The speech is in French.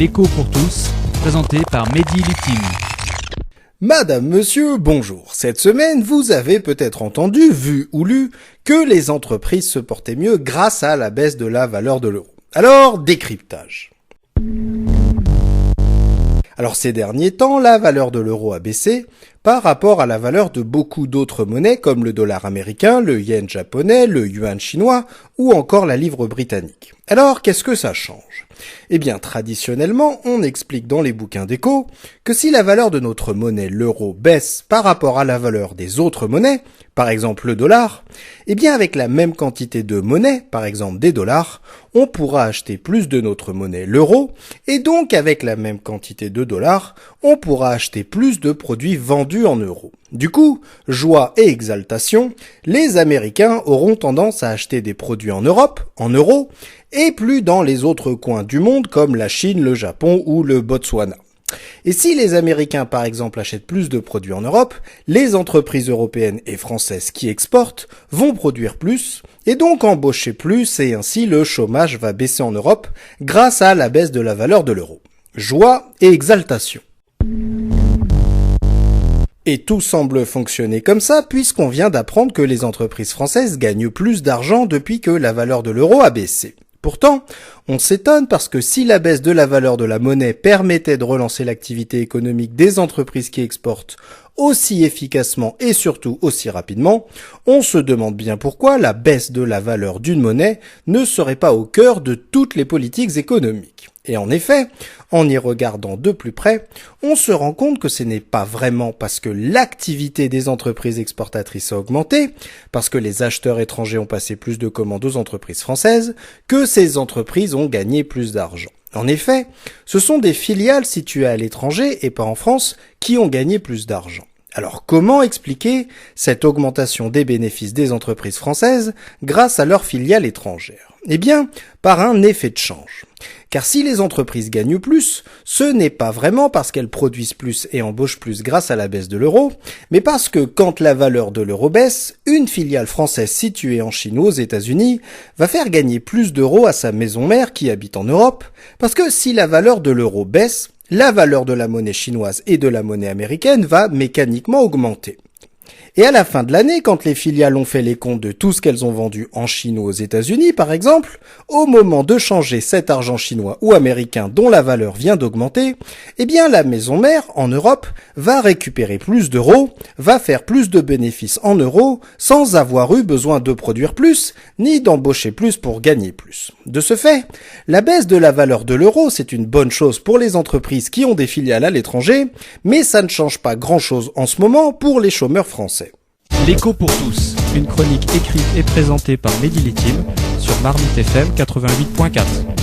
L'écho pour tous, présenté par Mehdi Lutim. Madame, monsieur, bonjour. Cette semaine, vous avez peut-être entendu, vu ou lu que les entreprises se portaient mieux grâce à la baisse de la valeur de l'euro. Alors, décryptage. Alors ces derniers temps, la valeur de l'euro a baissé par rapport à la valeur de beaucoup d'autres monnaies comme le dollar américain, le yen japonais, le yuan chinois ou encore la livre britannique. Alors qu'est-ce que ça change ? Eh bien traditionnellement, on explique dans les bouquins d'éco que si la valeur de notre monnaie, l'euro, baisse par rapport à la valeur des autres monnaies, par exemple le dollar, eh bien avec la même quantité de monnaie, par exemple des dollars, on pourra acheter plus de notre monnaie, l'euro, et donc avec la même quantité de dollars, on pourra acheter plus de produits vendus en euros. Du coup, joie et exaltation, les Américains auront tendance à acheter des produits en Europe, en euros, et plus dans les autres coins du monde comme la Chine, le Japon ou le Botswana. Et si les Américains, par exemple, achètent plus de produits en Europe, les entreprises européennes et françaises qui exportent vont produire plus et donc embaucher plus et ainsi le chômage va baisser en Europe grâce à la baisse de la valeur de l'euro. Joie et exaltation. Et tout semble fonctionner comme ça puisqu'on vient d'apprendre que les entreprises françaises gagnent plus d'argent depuis que la valeur de l'euro a baissé. Pourtant, on s'étonne parce que si la baisse de la valeur de la monnaie permettait de relancer l'activité économique des entreprises qui exportent aussi efficacement et surtout aussi rapidement, on se demande bien pourquoi la baisse de la valeur d'une monnaie ne serait pas au cœur de toutes les politiques économiques. Et en effet, en y regardant de plus près, on se rend compte que ce n'est pas vraiment parce que l'activité des entreprises exportatrices a augmenté, parce que les acheteurs étrangers ont passé plus de commandes aux entreprises françaises, que ces entreprises ont gagné plus d'argent. En effet, ce sont des filiales situées à l'étranger et pas en France qui ont gagné plus d'argent. Alors comment expliquer cette augmentation des bénéfices des entreprises françaises grâce à leurs filiales étrangères ? Eh bien, par un effet de change. Car si les entreprises gagnent plus, ce n'est pas vraiment parce qu'elles produisent plus et embauchent plus grâce à la baisse de l'euro, mais parce que quand la valeur de l'euro baisse, une filiale française située en Chine ou aux États-Unis va faire gagner plus d'euros à sa maison mère qui habite en Europe, parce que si la valeur de l'euro baisse, la valeur de la monnaie chinoise et de la monnaie américaine va mécaniquement augmenter. Et à la fin de l'année, quand les filiales ont fait les comptes de tout ce qu'elles ont vendu en Chine ou aux États-Unis, par exemple, au moment de changer cet argent chinois ou américain dont la valeur vient d'augmenter, eh bien la maison mère, en Europe, va récupérer plus d'euros, va faire plus de bénéfices en euros, sans avoir eu besoin de produire plus, ni d'embaucher plus pour gagner plus. De ce fait, la baisse de la valeur de l'euro, c'est une bonne chose pour les entreprises qui ont des filiales à l'étranger, mais ça ne change pas grand-chose en ce moment pour les chômeurs français. L'écho pour tous, une chronique écrite et présentée par Mehdi Lutim sur Marmite FM 88.4.